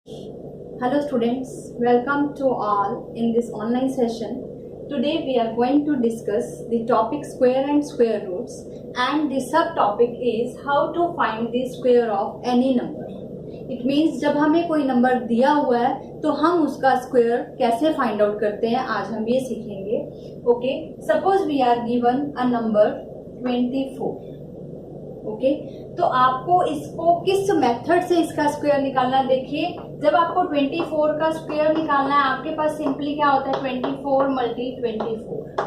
Hello students, welcome to all in this online session. Today we are going to discuss the topic square and square roots, and the subtopic is how to find the square of any number. It means जब हमें कोई number दिया हुआ है तो हम उसका square कैसे फाइंड आउट करते हैं, आज हम ये सीखेंगे. Okay, suppose we are given a number 24. Okay, तो आपको इसको किस मेथड से इसका स्क्वायर निकालना है. देखिए, जब आपको 24 का स्क्वायर निकालना है, आपके पास सिंपली क्या होता है, 24 मल्टी 24.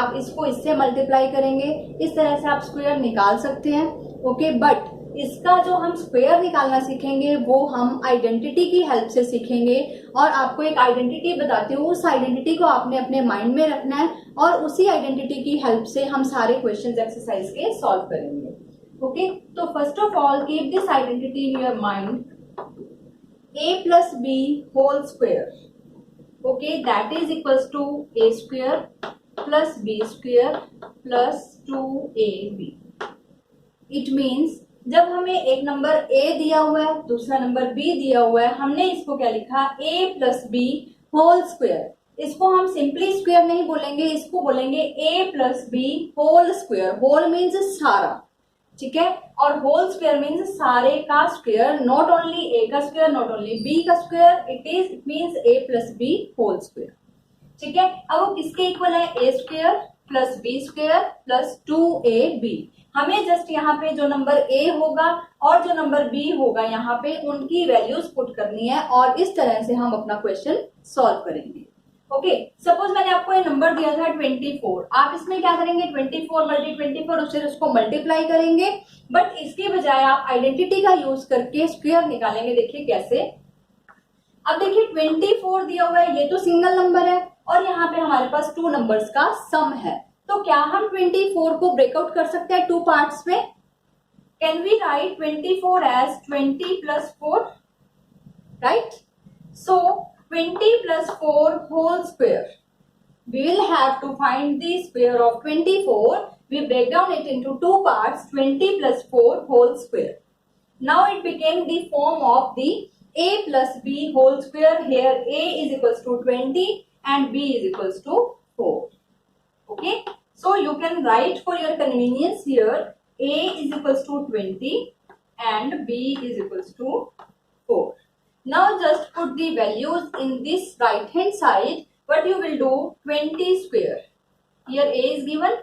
आप इसको इससे मल्टीप्लाई करेंगे, इस तरह से आप स्क्वायर निकाल सकते हैं. ओके, बट इसका जो हम स्क्वायर निकालना सीखेंगे वो हम आइडेंटिटी की हेल्प से सीखेंगे. और आपको एक आइडेंटिटी बताती हूँ, उस आइडेंटिटी को आपने अपने माइंड में रखना है और उसी आइडेंटिटी की हेल्प से हम सारे क्वेश्चंस एक्सरसाइज के सॉल्व करेंगे. Okay, so first of all, keep this identity in your mind. A plus B whole square. Okay, that is equals to A square plus B square plus 2AB. It means जब हमें एक number A दिया हुआ है, दूसरा number B दिया हुआ है, हमने इसको क्या लिखा, A plus B whole square. इसको हम सिंपली स्क्वायर नहीं बोलेंगे, इसको बोलेंगे A plus B whole square. whole means सारा, ठीक है, और होल स्क्वायर मीन्स सारे का स्क्वायर, नॉट ओनली ए का स्क्वायर, नॉट ओनली बी का square. It means A plus B whole square. ठीक है, अब वो किसके इक्वल है, A square plus B square plus 2ab. हमें जस्ट यहाँ पे जो नंबर ए होगा और जो नंबर बी होगा यहाँ पे उनकी वैल्यूज पुट करनी है और इस तरह से हम अपना क्वेश्चन सॉल्व करेंगे. ओके, सपोज मैंने आपको ये नंबर दिया था 24. आप इसमें क्या करेंगे, 24 मल्टी 24 उससे उसको मल्टीप्लाई करेंगे, बट इसके बजाय आप आइडेंटिटी का यूज करके स्क्वायर निकालेंगे. देखिए कैसे. अब देखिए 24 दिया हुआ है, ये तो सिंगल नंबर है और यहाँ पे हमारे पास टू नंबर्स का सम है. तो क्या हम 24 को ब्रेकआउट कर सकते हैं टू पार्ट्स में. Can we write 24 as 20 plus 4, right. So 20 plus 4 whole square. We will have to find the square of 24. We break down it into two parts, 20 plus 4 whole square. Now it became the form of the a plus b whole square. Here a is equals to 20 and b is equals to 4. Okay, so you can write for your convenience here a is equals to 20 and b is equals to 4. Now just put the values in this right hand side. What you will do, 20 square. Here a is given,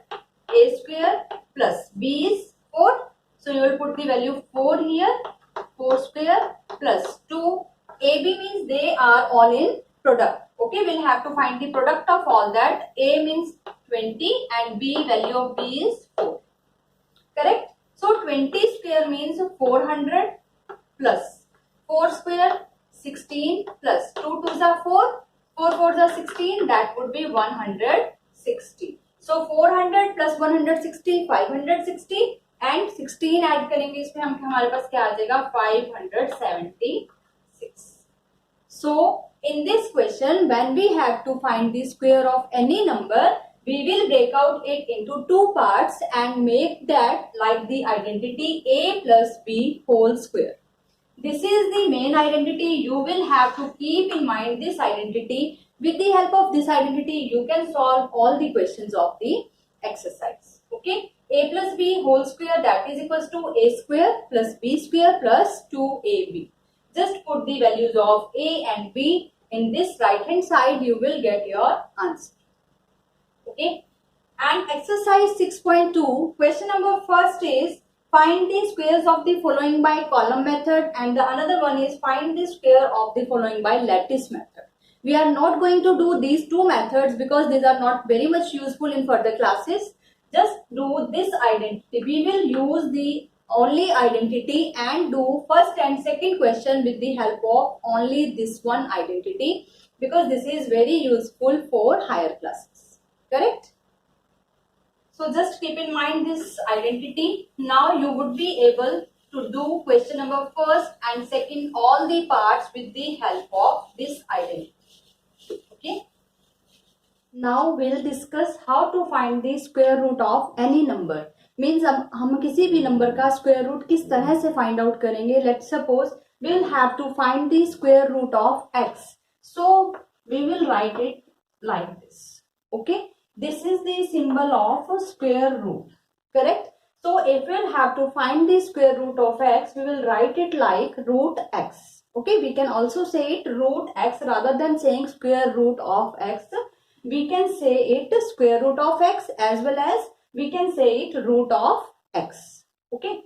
a square plus b is 4. So you will put the value 4 here, 4 square plus 2. AB means they are all in product. Okay, we'll have to find the product of all that. A means 20 and b value of b is 4. Correct? So 20 square means 400 plus 4 square 16 plus 2 2s are 4, 4 4s are 16, that would be 160. So 400 plus 160 560 and 16 add करेंगे इसमें हम, हमारे पास क्या आ जाएगा, 576. So in this question when we have to find the square of any number, we will break out it into two parts and make that like the identity a plus b whole square. This is the main identity. You will have to keep in mind this identity. With the help of this identity, you can solve all the questions of the exercise. Okay, a plus b whole square, that is equals to a square plus b square plus 2ab. Just put the values of a and b in this right hand side. You will get your answer. Okay, and exercise 6.2 question number first is find the squares of the following by column method, and the another one is find the square of the following by lattice method. We are not going to do these two methods because these are not very much useful in further classes. Just do this identity. We will use the only identity and do first and second question with the help of only this one identity because this is very useful for higher classes. Correct? So just keep in mind this identity. Now you would be able to do question number first and second all the parts with the help of this identity. Okay. Now we'll discuss how to find the square root of any number. Means हम किसी भी number का square root किस तरह से find out करेंगे. Let's suppose we'll have to find the square root of x. So we will write it like this. Okay, this is the symbol of a square root, correct? So if we'll have to find the square root of x, we will write it like root x. Okay, we can also say it root x rather than saying square root of x. We can say it square root of x as well as we can say it root of x. Okay.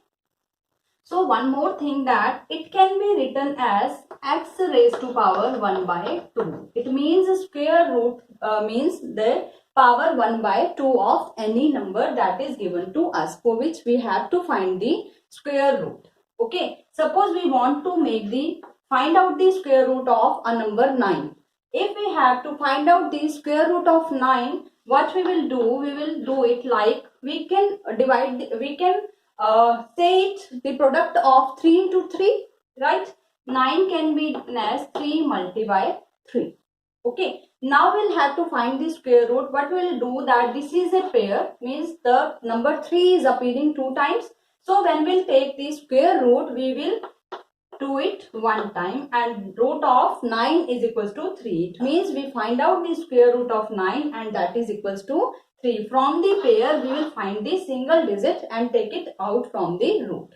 So one more thing, that it can be written as x raised to power 1 by 2. It means square root means the power 1 by 2 of any number that is given to us, for which we have to find the square root. Okay, suppose we want to find out the square root of a number 9. If we have to find out the square root of 9, what we will do it like we can say it the product of 3 into 3, right? 9 can be written as 3 multiplied by 3. Okay, now we'll have to find the square root. What we'll do, that this is a pair, means the number 3 is appearing 2 times. So when we'll take the square root, we will do it 1 time, and root of 9 is equals to 3. It means we find out the square root of 9 and that is equals to 3. From the pair, we will find the single digit and take it out from the root.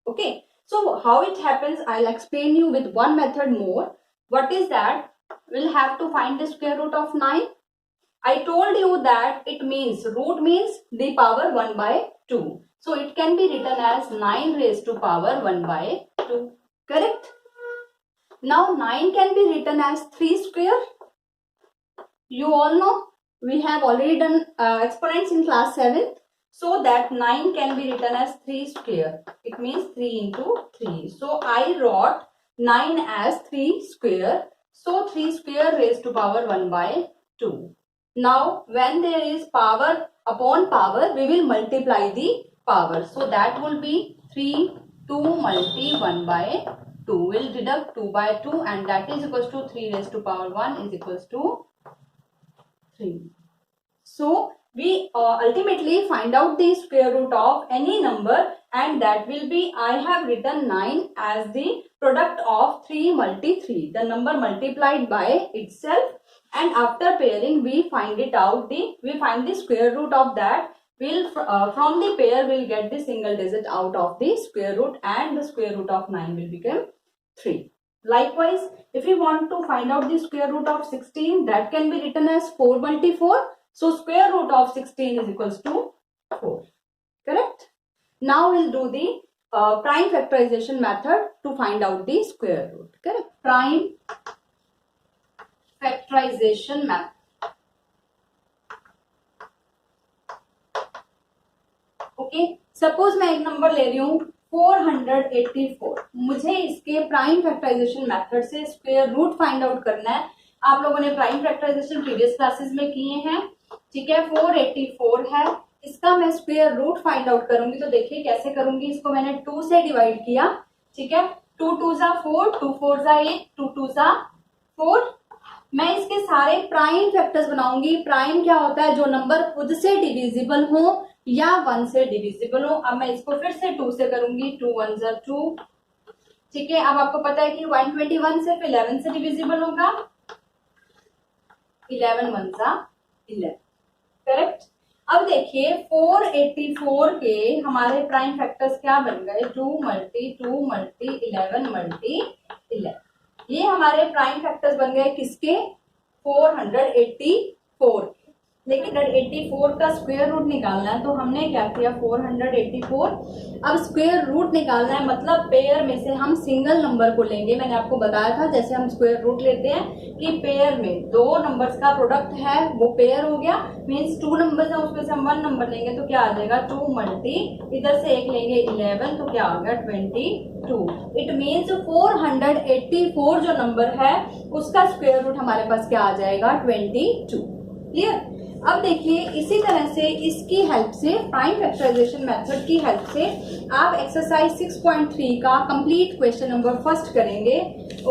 Okay. So how it happens, I'll explain you with one method more. What is that? We'll have to find the square root of 9. I told you that it means, root means the power 1 by 2. So it can be written as 9 raised to power 1 by 2. Correct? Now 9 can be written as 3 square. You all know we have already done exponents in class 7. So that 9 can be written as 3 square. It means 3 into 3. So I wrote 9 as 3 square. So 3 square raised to power 1 by 2. Now when there is power upon power, we will multiply the power. So that will be 3 2 multi 1 by 2. Will deduct 2 by 2 and that is equals to 3 raised to power 1 is equals to 3. So we ultimately find out the square root of any number, and that will be, I have written 9 as the product of 3 multi 3, the number multiplied by itself, and after pairing we find it out, we find the square root of that. From the pair we'll get the single digit out of the square root, and the square root of 9 will become 3. Likewise, if we want to find out the square root of 16, that can be written as 4 multi 4. So square root of 16 is equals to 4. Correct? Now we'll do the prime factorization method to find out the square root. Correct? Prime factorization method. Okay, suppose मैं एक number ले रही हूँ 484. मुझे इसके prime factorisation method से square root find out करना है. आप लोगों ने प्राइम फैक्टराइजेशन प्रीवियस क्लासेस में किए हैं, ठीक है. 484 है, इसका मैं स्क्वायर रूट फाइंड आउट करूंगी. तो देखिए कैसे करूंगी. इसको मैंने 2 से डिवाइड किया, ठीक है. 2 2 जा 4, 2 4 जा 8, 2 2 जा 4. मैं इसके सारे प्राइम फैक्टर्स बनाऊंगी. प्राइम क्या होता है? जो नंबर खुद से डिविजिबल हो या 1 से डिविजिबल हो. अब मैं इसको फिर से 2 से करूंगी. 2 1 जा 2, ठीक है. अब आपको पता है कि 121 सिर्फ 11 से डिविजिबल होगा. 11 1 जा 11. करेक्ट. अब देखिए 484 के हमारे प्राइम फैक्टर्स क्या बन गए? 2 मल्टी 2 मल्टी 11 मल्टी 11. ये हमारे प्राइम फैक्टर्स बन गए किसके? 484 के. लेकिन 84 का स्क्वायर रूट निकालना है, तो हमने क्या किया? 484. अब स्क्वायर रूट निकालना है, मतलब पेयर में से हम सिंगल नंबर को लेंगे. मैंने आपको बताया था जैसे हम स्क्वायर रूट लेते हैं कि पेयर में 2 नंबर्स का प्रोडक्ट है, वो पेयर हो गया. मीन्स 2 नंबर्स है, उसमें से हम 1 नंबर लेंगे तो क्या आ जाएगा? 2 मल्टी इधर से 1 लेंगे 11, तो क्या आ गया? 22. इट मीन्स 484 जो नंबर है उसका स्क्वायर रूट हमारे पास क्या आ जाएगा? 22. क्लियर. अब देखिए इसी तरह से इसकी हेल्प से, प्राइम फैक्टराइजेशन मेथड की हेल्प से आप एक्सरसाइज 6.3 का कंप्लीट क्वेश्चन नंबर फर्स्ट करेंगे.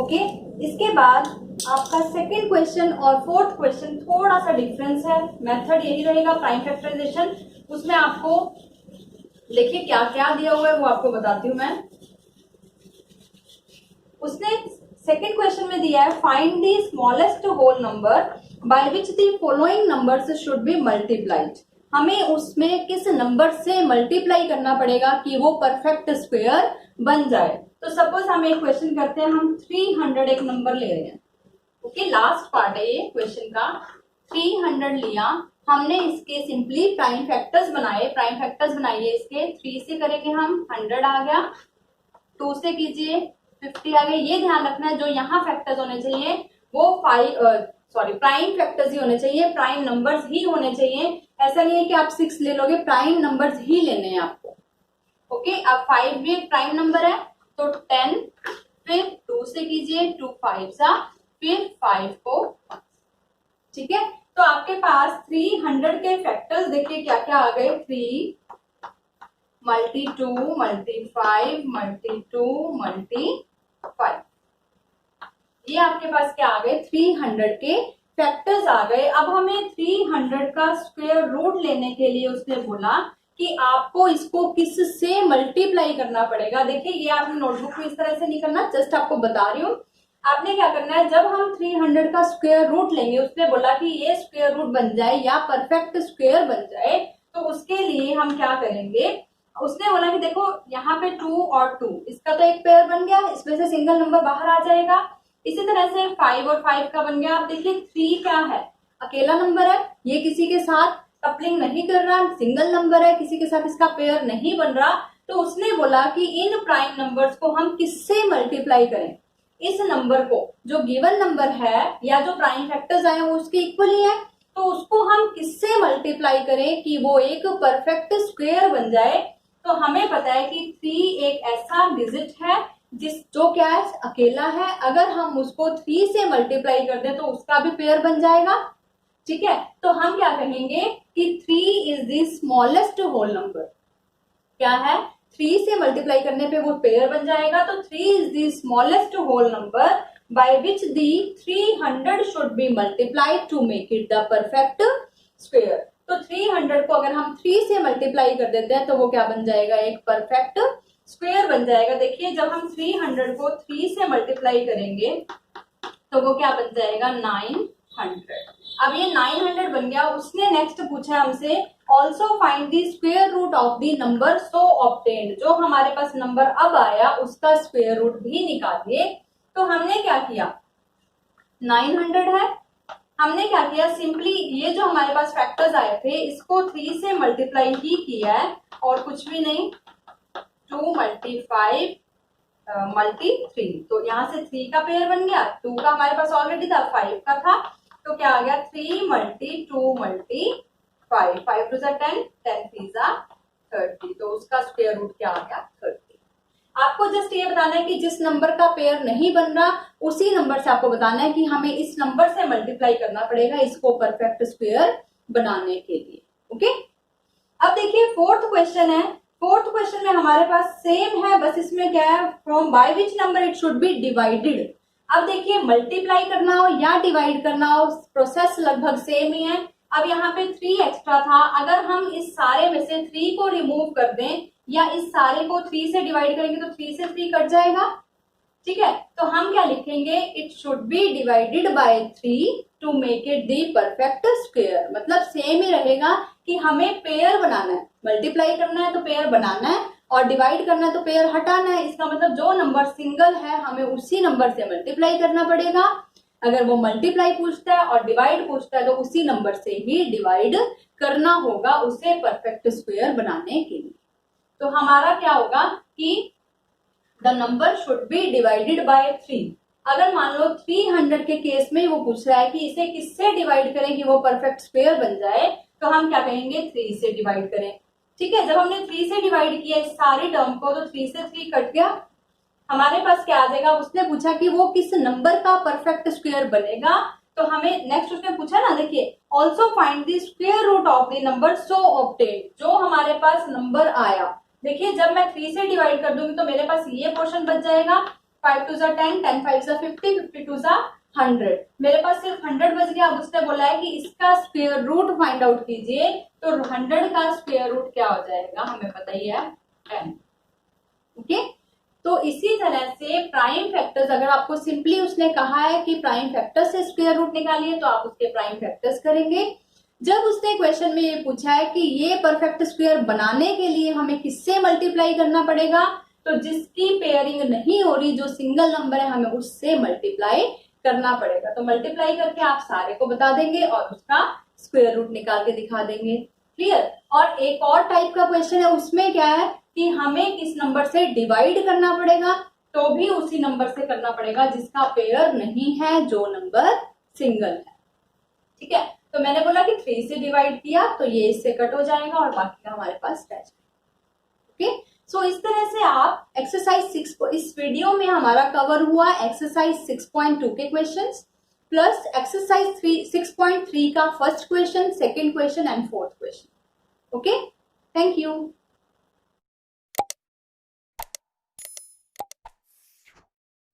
ओके. इसके बाद आपका सेकंड क्वेश्चन और फोर्थ क्वेश्चन थोड़ा सा डिफरेंस है. मेथड यही रहेगा प्राइम फैक्टराइजेशन. उसमें आपको देखिए क्या क्या दिया हुआ है वो आपको बताती हूँ मैं. उसने सेकेंड क्वेश्चन में दिया है find the smallest whole number by which the following numbers should be multiplied. हमें उसमें किस नंबर से मल्टीप्लाई करना पड़ेगा कि वो परफेक्ट स्क्वायर बन जाए। तो सपोज हम एक क्वेश्चन करते हैं, हम 300 एक नंबर ले रहे हैं, ओके, लास्ट पार्ट है ये क्वेश्चन का। 300 लिया हमने, इसके सिंपली प्राइम फैक्टर्स बनाए, प्राइम फैक्टर्स बनाइए इसके। 3 से करेंगे हम 100 आ गया, 2 से कीजिए 50 आ गए। ये ध्यान रखना है जो यहाँ फैक्टर्स होने चाहिए वो प्राइम फैक्टर्स ही होने चाहिए, प्राइम नंबर्स ही होने चाहिए। ऐसा नहीं है कि आप 6 ले लोगे, प्राइम नंबर्स ही लेने हैं आपको, ओके। अब 5 भी एक प्राइम नंबर है तो 10, फिर 2 से कीजिए 2 5 सा, फिर 5 को, ठीक है। तो आपके पास 300 के फैक्टर्स देखिए क्या क्या आ गए, 3 मल्टी 2 मल्टी 5 मल्टी 2 मल्टी 5, ये आपके पास क्या आ गए, 300 के फैक्टर्स आ गए। अब हमें 300 का स्क्वायर रूट लेने के लिए उसने बोला कि आपको इसको किस से मल्टीप्लाई करना पड़ेगा। देखिए ये आपने नोटबुक में इस तरह से नहीं करना, जस्ट आपको बता रही हूँ। आपने क्या करना है, जब हम 300 का स्क्वायर रूट लेंगे, उसने बोला कि ये स्क्वायर रूट बन जाए या परफेक्ट स्क्वायर बन जाए, तो उसके लिए हम क्या करेंगे, उसने बोला कि देखो यहाँ पे 2 और 2, इसका तो एक पेयर बन गया, इसमें से सिंगल नंबर बाहर आ जाएगा। इसी तरह से 5 और 5 का बन गया। आप देखिए 3 क्या है, अकेला नंबर है, ये किसी के साथ कपलिंग नहीं कर रहा, सिंगल नंबर है, किसी के साथ इसका पेयर नहीं बन रहा। तो उसने बोला कि इन प्राइम नंबर्स को हम किससे मल्टीप्लाई करें, इस नंबर को जो गिवन नंबर है या जो प्राइम फैक्टर्स आए वो उसके इक्वल ही है, तो उसको हम किससे मल्टीप्लाई करें कि वो एक परफेक्ट स्क्वायर बन जाए। तो हमें पता है कि 3 एक ऐसा डिजिट है जो क्या है, अकेला है। अगर हम उसको 3 से मल्टीप्लाई कर दें तो उसका भी पेयर बन जाएगा, ठीक है। तो हम क्या कहेंगे कि 3 is the smallest whole number, क्या है, 3 से मल्टीप्लाई करने पे वो पेयर बन जाएगा। तो 3 is the smallest whole number by which the 300 should be multiplied to make it the perfect square. तो 300 को अगर हम 3 से मल्टीप्लाई कर देते हैं तो वो क्या बन जाएगा, एक परफेक्ट स्क्वायर बन जाएगा। देखिए जब हम 300 को 3 से मल्टीप्लाई करेंगे तो वो क्या बन जाएगा, 900। अब ये 900 बन गया। उसने नेक्स्ट पूछा हमसे also find the square root of the number so obtained. जो हमारे पास नंबर अब आया उसका स्क्वायर रूट भी निकालिए। तो हमने क्या किया, 900 है, हमने क्या किया, सिंपली ये जो हमारे पास फैक्टर्स आए थे इसको 3 से मल्टीप्लाई ही किया है और कुछ भी नहीं। 2 मल्टी 5 मल्टी 3, तो यहाँ से 3 का पेयर बन गया, 2 का हमारे पास ऑलरेडी था, 5 का था, तो क्या आ गया 3 मल्टी 2 मल्टी 5, 5 टू 10, 10 3 30, तो उसका स्क्वायर रूट क्या आ गया, 30। आपको जस्ट ये बताना है कि जिस नंबर का पेयर नहीं बन रहा उसी नंबर से आपको बताना है कि हमें इस नंबर से मल्टीप्लाई करना पड़ेगा इसको परफेक्ट स्क्वायर बनाने के लिए, ओके। अब देखिए फोर्थ क्वेश्चन है। फोर्थ क्वेश्चन में हमारे पास सेम है, बस इसमें क्या है, from by which number it should be divided. अब देखिए मल्टीप्लाई करना हो या डिवाइड करना हो प्रोसेस लगभग सेम ही है। अब यहाँ पे 3 एक्स्ट्रा था, अगर हम इस सारे में से 3 को रिमूव कर दें या इस सारे को 3 से डिवाइड करेंगे तो 3 से 3 कट जाएगा, ठीक है। तो हम क्या लिखेंगे, it should be divided by 3 to make it the perfect square. मतलब सेम ही रहेगा कि हमें पेयर बनाना है, मल्टीप्लाई करना है तो पेयर बनाना है और डिवाइड करना है तो पेयर हटाना है। इसका मतलब जो नंबर सिंगल है हमें उसी नंबर से मल्टीप्लाई करना पड़ेगा। अगर वो मल्टीप्लाई पूछता है और डिवाइड पूछता है तो उसी नंबर से ही डिवाइड करना होगा उसे परफेक्ट स्क्वायर बनाने के लिए। तो हमारा क्या होगा कि the number should be divided by 3। अगर मान लो 300 के केस में वो पूछ रहा है कि इसे किससे डिवाइड करें कि वो परफेक्ट स्क्वायर बन जाए, तो हम क्या कहेंगे, 3 से डिवाइड करें, ठीक है। जब हमने 3 से डिवाइड किया इस सारी टर्म को तो 3 से 3 कट गया, हमारे पास क्या आ जाएगा। उसने पूछा कि वो किस नंबर का परफेक्ट स्क्वायर बनेगा, तो हमें नेक्स्ट उसने पूछा ना, देखिए also find the square root of the number so obtained. जो हमारे पास नंबर आया, देखिए जब मैं 3 से डिवाइड कर दूंगी तो मेरे पास ये पोर्शन बच जाएगा, 5 2 10, 10 5 50, 50 2 100, मेरे पास सिर्फ 100 बच गया। अब उसने बोला है कि इसका स्क्वायर रूट फाइंड आउट कीजिए, तो 100 का स्क्वायर रूट क्या हो जाएगा, हमें पता ही है 10, ओके। तो इसी तरह से प्राइम फैक्टर्स, अगर आपको सिंपली उसने कहा है कि प्राइम फैक्टर से स्क्वायर रूट निकालिए तो आप उसके प्राइम फैक्टर्स करेंगे। जब उसने क्वेश्चन में ये पूछा है कि ये परफेक्ट स्क्वायर बनाने के लिए हमें किससे मल्टीप्लाई करना पड़ेगा, तो जिसकी पेयरिंग नहीं हो रही, जो सिंगल नंबर है, हमें उससे मल्टीप्लाई करना पड़ेगा। तो मल्टीप्लाई करके आप सारे को बता देंगे और उसका स्क्वायर रूट निकाल के दिखा देंगे। क्लियर। और एक और टाइप का क्वेश्चन है, उसमें क्या है कि हमें किस नंबर से डिवाइड करना पड़ेगा, तो भी उसी नंबर से करना पड़ेगा जिसका पेयर नहीं है, जो नंबर सिंगल है। ठीक है, तो मैंने बोला कि 3 से डिवाइड किया तो ये इससे कट हो जाएगा और बाकी का हमारे पास रह जाएगा। ओके, सो इस तरह से आप एक्सरसाइज 6 को, इस वीडियो में हमारा कवर हुआ एक्सरसाइज 6.2 के क्वेश्चंस प्लस एक्सरसाइज 6.3 का first question, second question and fourth question. Okay, thank you.